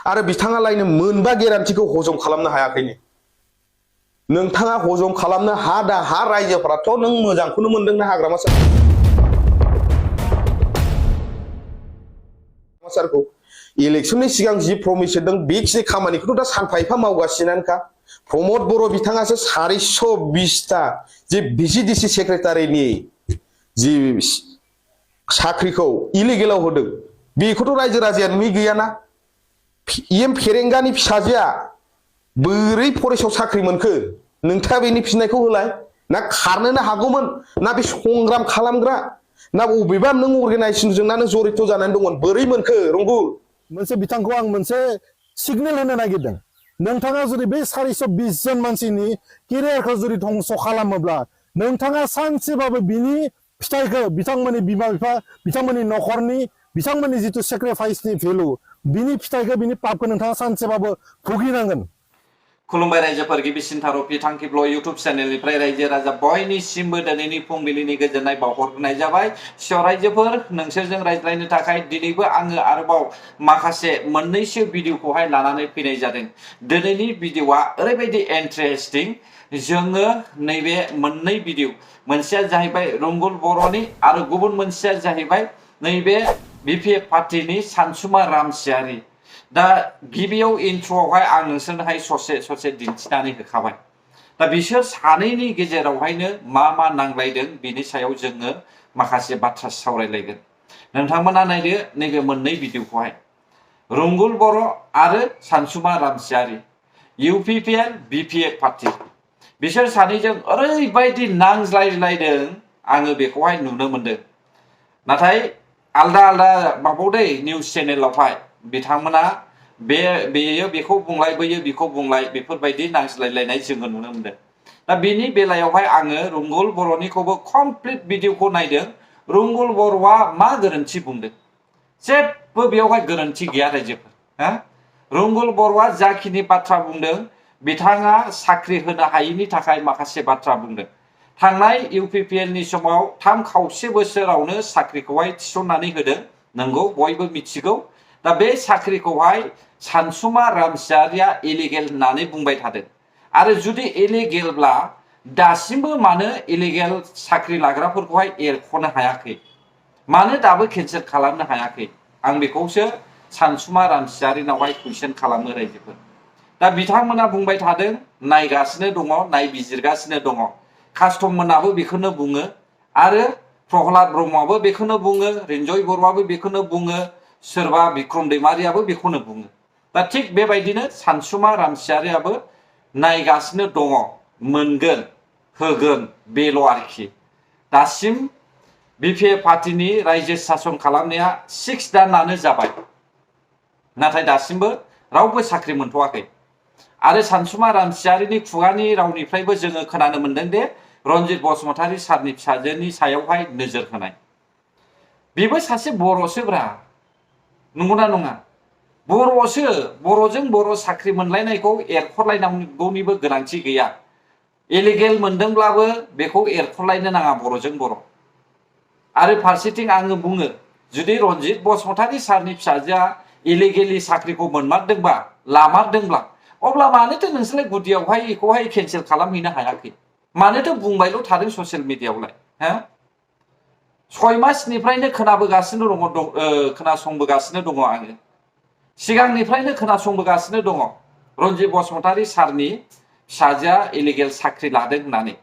आरो बिथाङा लायनो मोनबा गेरान्टिखौ हजम खालामनो हायाखैनो नोंथाङा हजम खालामनो हा रायजोफोराथ' नों मोजांखौनो मोनदोंना हाग्रामा सारखौ इलेक्सननि सिगां जि प्रमिस होदों बेखिनि खामानिखौथ' दा सानफा एफा मावगासिनोखा प्रमद बर' बिथाङासो 420टा जे भिसिडिसि सेक्रेटारिनि जि साख्रिखौ इलिगेलाव होदों बेखौथ' रायजो राजाया नुयै गैयाना इएम फेरेंगानि फिसाजोआ बोरै फरेस्टआव साख्रि मोनखो नोंथाङा बेनि फिननायखौ होलाय ना खारनोनो हागौमोन ना बे संग्राम खालामग्रा ना बबेबा नों अर्गानाइजेशनजों ना नों जरित जानानै दंमोन बोरै मोनखो रंगुर मोनसे बिथांखौ आं मोनसे सिगनेल होनो नागिरदों नोंथाङा जुदि बे 420 जन मानसिनि केरियारखौ जुदि धंस खालामोब्ला नोंथाङा सानसेबाबो बिनि फिथाइखौ बिथांमोननि बिमा बिफा बिथांमोननि नखरनि बिथांमोननि जितु सेक्रिफाइसनि भेलु बिनि फिथाइखौ बिनि पापखौ नोंथाङा सानसेबाबो भुगिनांगोन खुलुमबाय रायजोफोर गिबिसिन थारफि थांखिब्ल इउटुब चेनेलनिफ्राय रायजो राजा बयनिसिमबो दिनैनि फुंबिलिनि गोजोननाय बावहरनाय जाबाय सिगां रायजोफोर नोंसोरजों रायज्लायनो थाखाय दिनैबो आङो आरोबाव माखासे मोननैसो भिडिअखौहाय लानानै फैनाय जादों दिनैनि भिडिअआ ओरैबायदि इन्टारेस्टिं जोङो नैबे मोननै भिडिअ मोनसेया जाहैबाय रंगुल बर'नि आरो गुबुन मोनसेया जाहैबाय नैबे बिपिएफ पार्टिनि सानसुमा रामसियारि दा गिबियाव इन्ट्र'आवहाय आं नोंसोरनोहाय ससे दिन्थिनानै होखाबाय दा बिसोर सानैनि गेजेरावहायनो मा नांलायदों बिनि सायाव जोङो माखासे बाथ्रा सावरायलायगोन नोंथांमोना नायदो नैबे मोननै भिडिअखौहाय रंगुल बर' आरो सानसुमा रामसियारि इउपिपिएल बिपिएफ पार्टि बिसोर सानैजों ओरैबायदि नांज्लायलायदों आङो बेखौहाय नुनो मोनदों नाथाय आलदा माबावदै निउस चेनेलावहाय बिथांमोना बेयो बेखौ बुंलाय बैयो बेखौ बुंलाय बेफोरबायदि नांज्लायलायनाय जोङो नुनो मोनदों दा बेनि बेलायावहाय आङो रंगुल बर'निखौबो कमप्लिट भिडिअखौ नायदों रंगुल बर'आ मा गोरोन्थि बुंदों जेबो बेयावहाय गोरोन्थि गैया रायजोफोर हा रंगुल बर'आ जाखिनि बाथ्रा बुंदों बिथाङा साख्रि होनो हायैनि थाखाय माखासे बाथ्रा बुंदों थांनाय इउपिपिएलनि समाव 3.5 बोसोरावनो साख्रिखौहाय थिसननानै होदों नंगौ बयबो मिथिगौ दा बे साख्रिखौहाय सानसुमा रामसियारिया इलिगेल होननानै बुंबाय थादों आरो जुदि इलिगेलब्ला दासिमबो मानो इलिगेल साख्रि लाग्राफोरखौहाय एरख'नो हायाखै मानो दाबो केन्सेल खालामनो हायाखै आं बेखौसो सानसुमा रामसियारिनावहाय कुइसन खालामो रायजोफोर दा बिथांमोना बुंबाय थादों नायगासिनो दङ नायबिजिरगासिनो दङ कास्टम मोनाबो बेखौनो बुङो आरो प्रहलाद ब्रह्मआबो बेखौनो बुङो रिन्जय बर'आबो बेखौनो बुङो सोरबा बिक्रम दैमारियाबो बेखौनो बुङो दा थिग बेबायदिनो सानसुमा रामसियारियाबो नायगासिनो दङ मोनगोन होगोन बेल' आरोखि दासिम बिपिएफ पार्टिनि रायजो सासन खालामनाया 6 दानानो जाबाय नाथाय दासिमबो रावबो साख्रि मोनथ'वाखै आरो सानसुमा रामसियारिनि खुगानि रावनिफ्रायबो जोङो खोनानो मोनदों दे रनजित बसुमतारी सारनि फिसाजोनि सायावहाय नोजोर होनाय बेबो सासे बर'सोब्रा नंगौना नङा बर'जों बर' साख्रि मोनलायनायखौ एरख'लायनांगौनिबो गोनांथि गैया इलिगेल मोनदोंब्लाबो बेखौ एरख'लायनो नाङा बर'जों बर' आरो फारसेथिं आङो बुङो जुदि रनजित बसुमतारी सारनि फिसाजोआ इलिगेलि साख्रिखौ मोनमारदोंबा लामारदोंब्ला अब्ला मानोथो नोंसोरलाय गुदियावहाय बेखौहाय केन्सेल खालामहैनो हायाखै मानोथो बुंबायल' थादों ससियेल मिडियाआवलाय हा 6 मासनिफ्रायनो खोनासंबोगासिनो दङ आङो सिगांनिफ्रायनो खोनासंबोगासिनो दङ रनजित बसुमतारी सारनि फिसाजोआ इलिगेल साख्रि लादों होननानै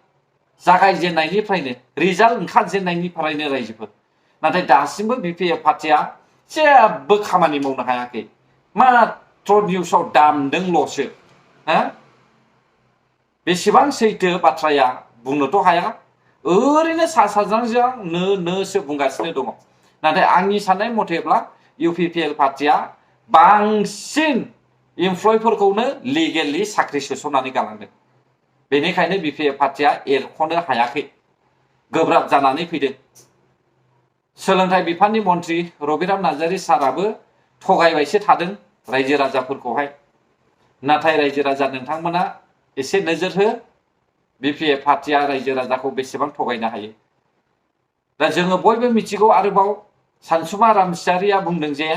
जागायजेननायनिफ्रायनो रिजाल्ट ओंखारजेननायनिफ्रायनो रायजोफोर नाथाय दासिमबो बिपिएफ पार्टिया जेबो खामानि मावनो हायाखै मात्र निउसाव दामदोंल'सो हा बेसेबां सैथो बाथ्राया बुंनोथ' हाया ओरैनो साज्रांज्रां नोसो बुंगासिनो दङ नाथाय आंनि साननाय मथेब्ला इउपिपिएल पार्टिया बांसिन इमप्लयफोरखौनो लिगेलि साख्रि सोसननानै गालांदों बेनिखायनो बिपिएफ पार्टिया एरख'नो हायाखै गोब्राब जानानै फैदों सोलोंथाइ बिफाननि मन्थ्रि रबिराम नार्जारी साराबो थगायबायसो थादों रायजो राजाफोरखौहाय नाथाय रायजो राजा नोंथांमोना एसे नोजोर हो बिपिएफ पार्टिया रायजो राजाखौ बेसेबां थगायनो हायो दा जोङो बयबो मिथिगौ आरोबाव सानसुमा रामसियारिया बुंदों जे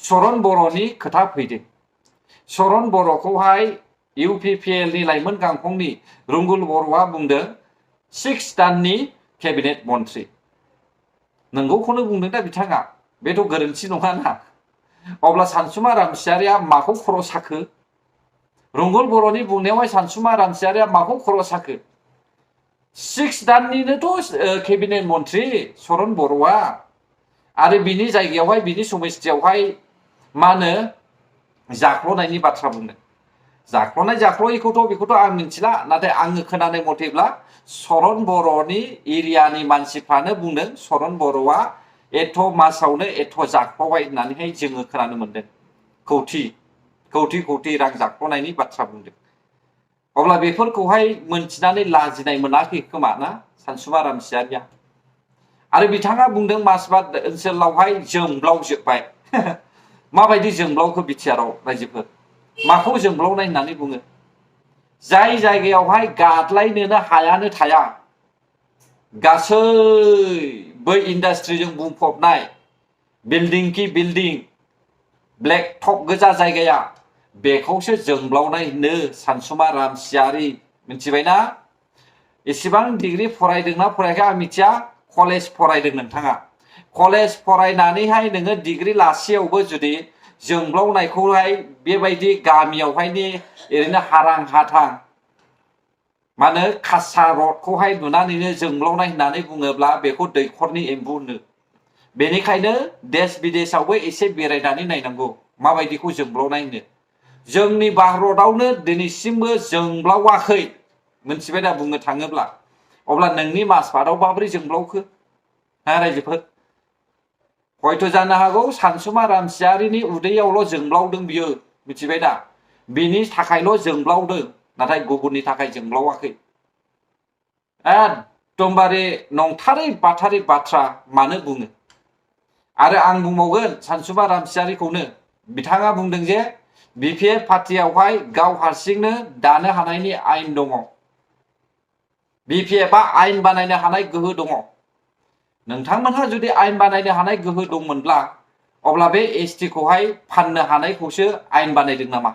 सरन बर'नि खोथा फैदों सरन बर'खौहाय UPPL नि लाइमोन गांखंनि रुंगुल बर'आ बुंदों 6 दाननि केबिनेट मन्त्रि नंगौखौनो बुंदों दा बिथाङा बेथ' गोरोन्थि नङा ना अब्ला सानसुमा रामसियारिया माखौ खर' साखो रुंगुल बर'नि बुंनायावहाय सानसुमा रामसियारिया माखौ खर' साखो 6 दाननिनोथ' केबिनेट मन्त्रि सरन बर'आ आरो बिनि जायगायावहाय बिनि समस्थियावहाय मा होनो जाख्ल'नायनि बाथ्रा बुंदों जाख्ल'यिखौथ' बेखौथ' आं मिथिला नाथाय आङो खोनानाय मथेब्ला सरन बर'नि एरियानि मानसिफ्रानो बुंदों सरन बर'आ एथ' मासावनो एथ' जाख्ल'बाय होननानैहाय जोङो खोनानो मोनदों कौटि रां जाख्ल'नायनि बाथ्रा बुंदों अब्ला बेफोरखौहाय मोनथिनानै लाजिनाय मोनाखै खोमा ना सानसुमा रामसियारिया आरो बिथाङा बुंदों मासबाद ओनसोलावहाय जोंब्लावजोब्बाय माबायदि जोंब्लावखो बिटिआरआव रायजोफोर माखौ जोंब्लावनाय होननानै बुङो जाय जायगायावहाय गादलायनोनो हायानो थाया गासैबो इन्डास्ट्रिजों बुंफबनाय बिल्डिं कि बिल्डिं ब्लेक टप गोजा जायगाया बेखौसो जोंब्लावनाय होनो सानसुमा रामसियारि मिथिबायना एसेबां डिग्री फरायदोंना फरायाखै आं मिथिया कलेज फरायदों नोंथाङा कलेज फरायनानैहाय नोङो डिग्री लासेयावबो जुदि जोंब्लावनायखौहाय बेबायदि गामियावहायनि ओरैनो हारां हाथां मानो खासा रडखौहाय नुनानैनो जोंब्लावनाय होननानै बुङोब्ला बेखौ दैखरनि एम्बु होनो बेनिखायनो देश बिदेशावबो एसे बेरायनानै नायनांगौ माबायदिखौ जोंब्लावनाय होनो जोंनि भारतआवनो दिनैसिमबो जोंब्लावाखै मोनथिबाय दा बुंनो थाङोब्ला अब्ला नोंनि मासबादाव माबोरै जोंब्लावखो हा रायजोफोर हयथ' जानो हागौ सानसुमा रामसियारिनि उदैयावल' जोंब्लावदों बियो मिथिबाय दा बिनि थाखायल' जोंब्लावदों नाथाय गुबुननि थाखाय जोंब्लावाखै एकदमबारे नंथारै बाथारै बाथ्रा मानो बुङो आरो आं बुंबावगोन सानसुमा रामसियारिखौनो बिथाङा बुंदों जे BPF पार्टियावहाय गाव हारसिंनो दानो हानायनि आयेन दङ BPF आ आयेन बानायनो हानाय गोहो दङ नोंथांमोनहा जुदि आयेन बानायनो हानाय गोहो दंमोनब्ला अब्ला बे ST खौहाय फाननो हानायखौसो आयेन बानायदों नामा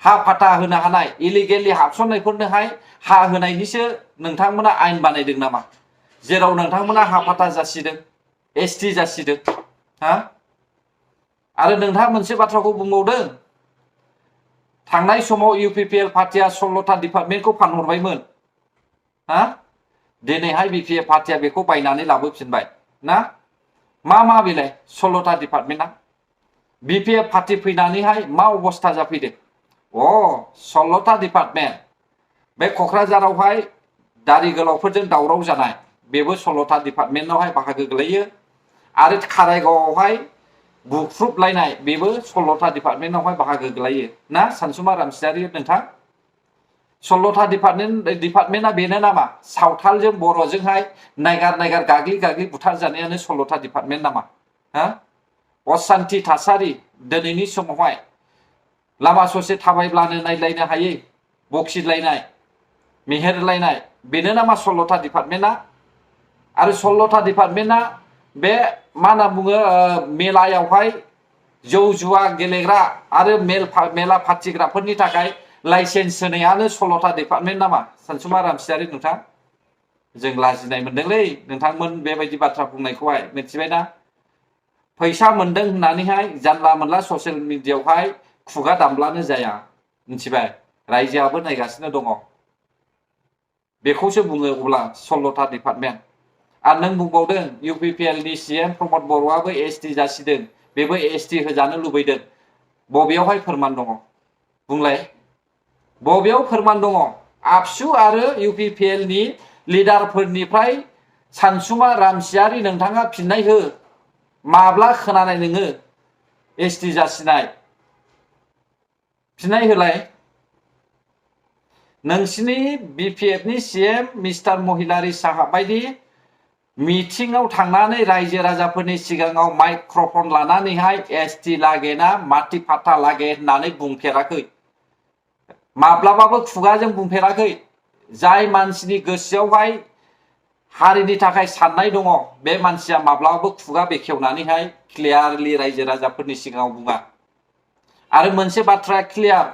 हा फाटा होनो हानाय इलिगेलि हाबसननायफोरनोहाय हा होनायनिसो नोंथांमोना आयेन बानायदों नामा जेराव नोंथांमोना हा फाटा जासिदों ST जासिदों हा आरो नोंथाङा मोनसे बाथ्राखौ बुंबावदों थांनाय समाव UPPL पार्टिया 16था डिपार्टमेन्टखौ फानहरबायमोन हा दिनैहाय BPF पार्टिया बेखौ बायनानै लाबोफिनबाय ना मा बेलाय 16था डिपार्टमेन्टआ BPF पार्टि फैनानैहाय मा अबस्था जाफैदों 16था डिपार्टमेन्ट बे क'क्राझारावहाय दारि गोलावफोरजों दावराव जानाय बेबो 16था डिपार्टमेन्टआवहाय बाहागो गोलैयो आरो कारायगावआवहाय बुख्रुबलायनाय बेबो 16था डिपार्टमेन्टआवहाय बाहागो गोलैयो ना सानसुमा रामसियारि नोंथां 16था डिपार्टमेन्टआ बेनो नामा सावथालजों बर'जोंहाय नायगार गाग्लि बुथार जानायानो 16था डिपार्टमेन्ट नामा हा असान्ति थासारि दिनैनि समावहाय लामा ससे थाबायब्लानो नायलायनो हायै बखिलायनाय मेहेरलायनाय बेनो नामा 16था डिपार्टमेन्टआ आरो 16था डिपार्टमेन्टआ बे मा होनना बुङो मेलायावहाय जौ जुवा गेलेग्रा आरो मेला फाथिग्राफोरनि थाखाय लाइसेन्स होनायानो 16था डिपार्टमेन्ट नामा सानसुमा रामसियारि नोंथां जों लाजिनाय मोनदोंलै नोंथांमोन बेबायदि बाथ्रा बुंनायखौहाय मिथिबायना फैसा मोनदों होननानैहाय जानला मोनला ससियेल मिडियायावहाय खुगा दामब्लानो जाया मिथिबाय रायजोआबो नायगासिनो दङ बेखौसो बुङो अब्ला 16था डिपार्टमेन्ट आरो नों बुंबावदों UPPL नि CM प्रमद बर'आबो ST जासिदों बेबो ST होजानो लुबैदों बबेयावहाय फोरमान दङ बुंलाय बबेयाव फोरमान दङ आबसु आरो UPPL नि लिडारफोरनिफ्राय सानसुमा रामसियारि नोंथाङा फिननाय हो माब्ला खोनानाय नोङो ST जासिनाय फिननाय होलाय नोंसिनि BPF नि CM मिस्टार महिलारि साहाब बायदि मिटिंआव थांनानै रायजो राजाफोरनि सिगाङाव माइक्र'फन लानानैहाय ST लागेना माथि फाटा लागे होननानै बुंफेराखै माब्लाबाबो खुगाजों बुंफेराखै जाय मानसिनि गोसोआवहाय हारिनि थाखाय साननाय दङ बे मानसिया माब्लाबाबो खुगा बेखेवनानैहाय क्लियारलि रायजो राजाफोरनि सिगाङाव बुङा आरो मोनसे बाथ्राया क्लियार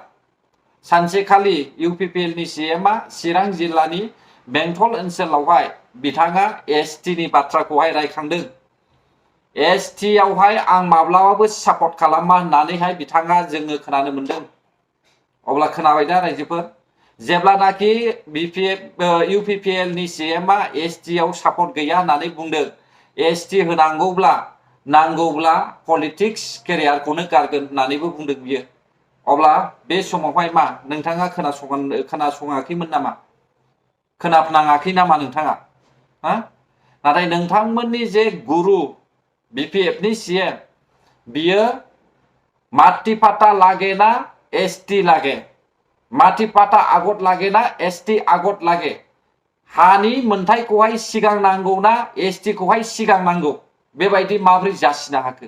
सानसेखालि इउपिपिएल नि सीएमआ चिरां जिल्लानि बेंटल ओनसोलावहाय बिथाङा एसटि नि बाथ्राखौहाय रायखांदों एसटि आवहाय आं माब्लाबाबो सापर्ट खालामा होननानैहाय बिथाङा जोङो खोनानो मोनदों अब्ला खोनाबायना रायजोफोर जेब्लानाखि इउपिपिएल नि सीएमआ एसटि आव सापर्ट गैया होननानै बुंदों एसटि होनांगौब्ला नांगौब्ला पलिटिक्स केरियारखौनो गारगोन होननानैबो बुंदों बियो अब्ला बे समावहाय मा नोंथाङा खोनासङाखैमोन नामा खोनाफनाङाखै नामा नोंथाङा नाथाय नोंथांमोननि जे गुरु बीपीएफ नि सीएम बियो माटी पाता लागे ना एसटी लागे माटी पाता आगत लागे ना एसटी आगत लागे हानि मोनथायखौहाय सिगां नांगौ ना एसटी खौहाय सिगां नांगौ बेबायदि माब्रै जासिनो हाखो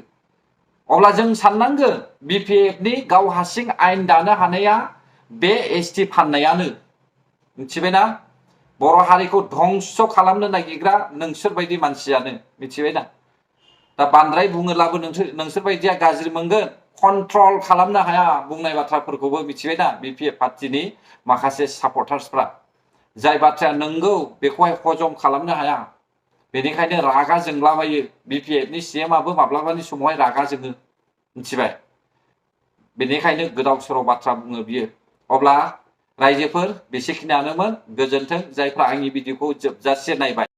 अब्ला जों साननांगोन बीपीएफ नि गाव हारसिं आयेन दानो हानाया बे एसटी फाननायानो मिथिबायना बर' हारिखौ धंस खालामनो नागिरग्रा नोंसोरबायदि मानसियानो मिथिबायना दा बांद्राय बुङोब्लाबो नोंसोर बायदिया गाज्रि मोनगोन कन्ट्रल खालामनो हाया बुंनाय बाथ्राफोरखौबो मिथिबायना बीपीएफ पार्टीनि माखासे सापर्टार्सफ्रा जाय बाथ्राया नंगौ बेखौहाय हजम खालामनो हाया बेनिखायनो रागा जोंलाबायो बीपीएफ नि सीएमआबो माब्लाबानि समावहाय रागा जोङो मिथिबाय बेनिखायनो गोदाव सोराव बाथ्रा बुङो बियो अब्ला रायजोफोर बेसेखिनियानोमोन गोजोन्थों जायफ्रा आंनि भिडिअखौ जोबजासे नायबाय